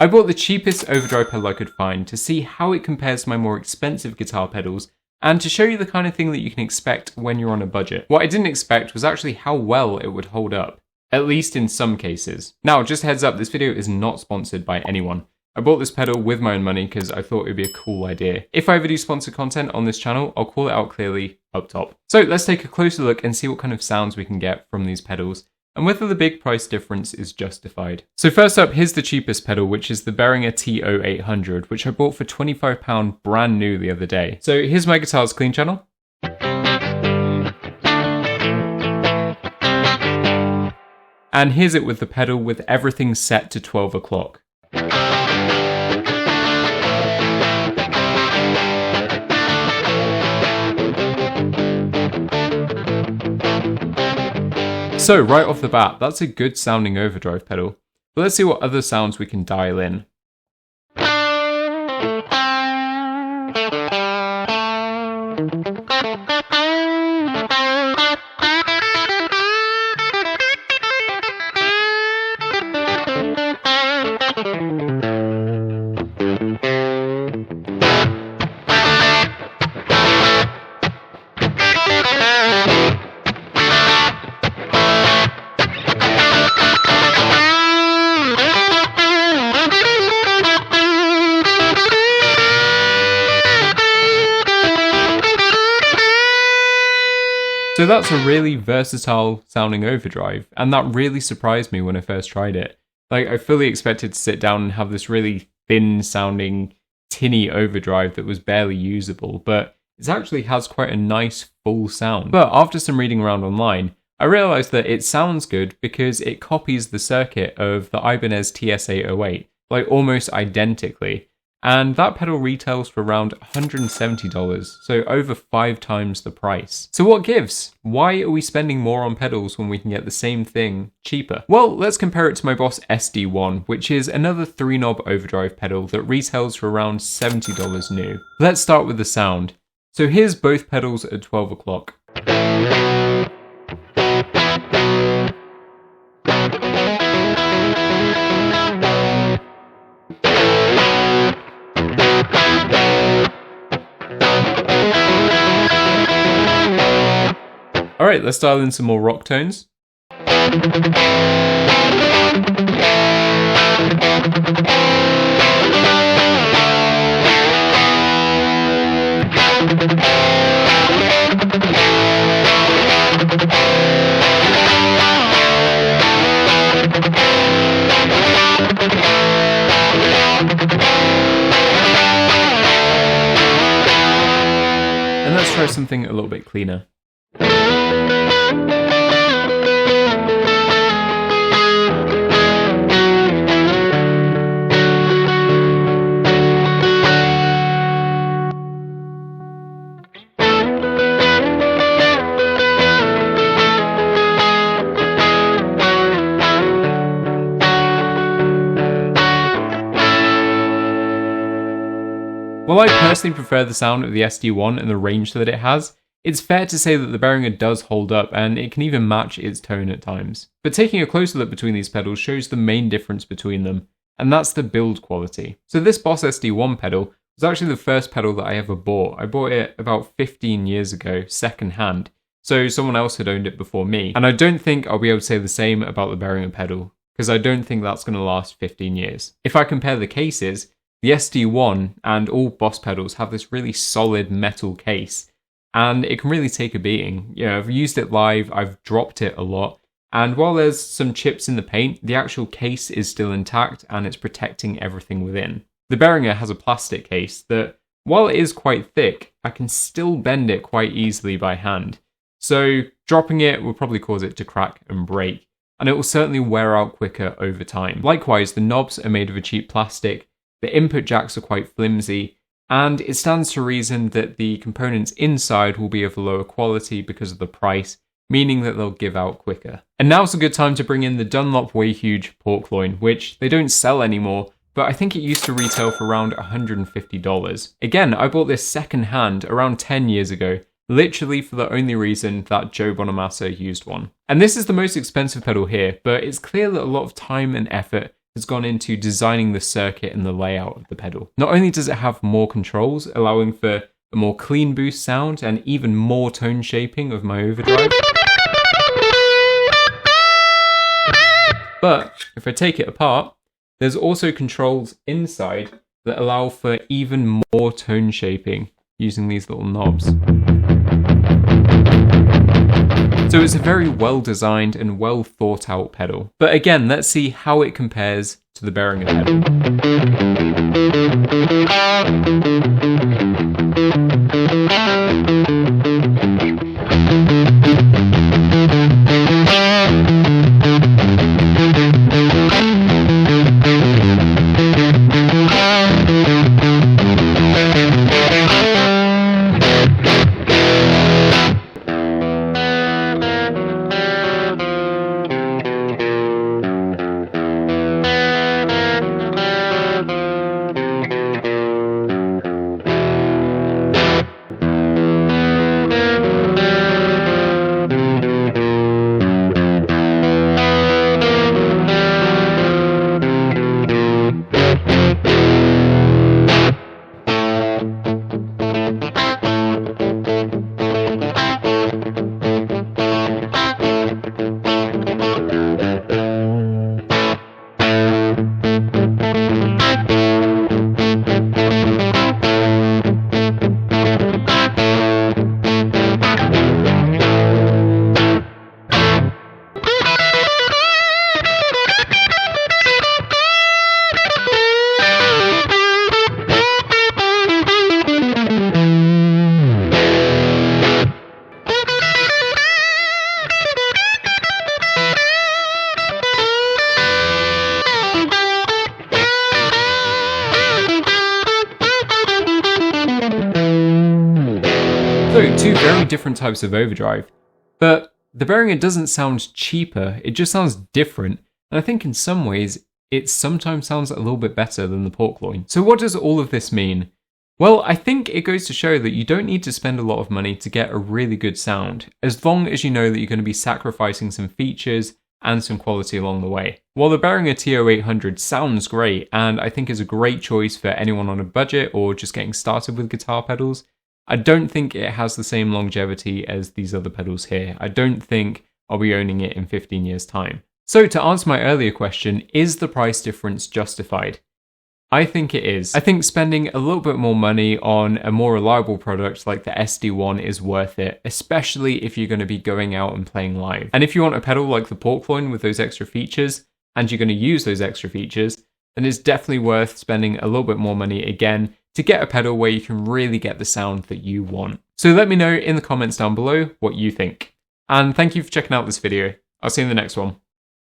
I bought the cheapest overdrive pedal I could find to see how it compares to my more expensive guitar pedals and to show you the kind of thing that you can expect when you're on a budget. What I didn't expect was actually how well it would hold up, at least in some cases. Now, just heads up, this video is not sponsored by anyone. I bought this pedal with my own money because I thought it would be a cool idea. If I ever do sponsored content on this channel, I'll call it out clearly up top. So let's take a closer look and see what kind of sounds we can get from these pedals, and whether the big price difference is justified. So first up, here's the cheapest pedal, which is the Behringer TO-800, which I bought for £25 brand new the other day. So here's my guitar's clean channel. And here's it with the pedal with everything set to 12 o'clock. So right off the bat, that's a good sounding overdrive pedal. But let's see what other sounds we can dial in. So that's a really versatile sounding overdrive, and that really surprised me when I first tried it. Like, I fully expected to sit down and have this really thin sounding tinny overdrive that was barely usable, but it actually has quite a nice full sound. But after some reading around online, I realised that it sounds good because it copies the circuit of the Ibanez TS-808, like almost identically. And that pedal retails for around $170, so over 5 times the price. So what gives? Why are we spending more on pedals when we can get the same thing cheaper? Well, let's compare it to my Boss SD1, which is another 3-knob overdrive pedal that retails for around $70 new. Let's start with the sound. So here's both pedals at 12 o'clock. Alright, let's dial in some more rock tones. And let's try something a little bit cleaner. While I personally prefer the sound of the SD1 and the range that it has, it's fair to say that the Behringer does hold up, and it can even match its tone at times. But taking a closer look between these pedals shows the main difference between them, and that's the build quality. So this Boss SD1 pedal was actually the first pedal that I ever bought. I bought it about 15 years ago, second hand, so someone else had owned it before me. And I don't think I'll be able to say the same about the Behringer pedal, because I don't think that's going to last 15 years. If I compare the cases, the SD1 and all Boss pedals have this really solid metal case, and it can really take a beating. You know, I've used it live, I've dropped it a lot, and while there's some chips in the paint, the actual case is still intact and it's protecting everything within. The Behringer has a plastic case that, while it is quite thick, I can still bend it quite easily by hand. So dropping it will probably cause it to crack and break, and it will certainly wear out quicker over time. Likewise, the knobs are made of a cheap plastic, the input jacks are quite flimsy, and it stands to reason that the components inside will be of lower quality because of the price, meaning that they'll give out quicker. And now's a good time to bring in the Dunlop Way Huge pork loin, which they don't sell anymore, but I think it used to retail for around $150. Again, I bought this second hand around 10 years ago, literally for the only reason that Joe Bonamassa used one. And this is the most expensive pedal here, but it's clear that a lot of time and effort has gone into designing the circuit and the layout of the pedal. Not only does it have more controls, allowing for a more clean boost sound and even more tone shaping of my overdrive, but if I take it apart, there's also controls inside that allow for even more tone shaping using these little knobs. So it's a very well designed and well thought out pedal. But again, let's see how it compares to the Behringer pedal. So, two very different types of overdrive, but the Behringer doesn't sound cheaper, it just sounds different, and I think in some ways it sometimes sounds a little bit better than the Loin. So what does all of this mean? Well, I think it goes to show that you don't need to spend a lot of money to get a really good sound, as long as you know that you're going to be sacrificing some features and some quality along the way. While the Behringer TO-800 sounds great, and I think is a great choice for anyone on a budget or just getting started with guitar pedals, I don't think it has the same longevity as these other pedals here. I don't think I'll be owning it in 15 years' time. So to answer my earlier question, is the price difference justified? I think it is. I think spending a little bit more money on a more reliable product like the SD1 is worth it, especially if you're going to be going out and playing live. And if you want a pedal like the Loin with those extra features, and you're going to use those extra features, then it's definitely worth spending a little bit more money again to get a pedal where you can really get the sound that you want. So let me know in the comments down below what you think. And thank you for checking out this video. I'll see you in the next one.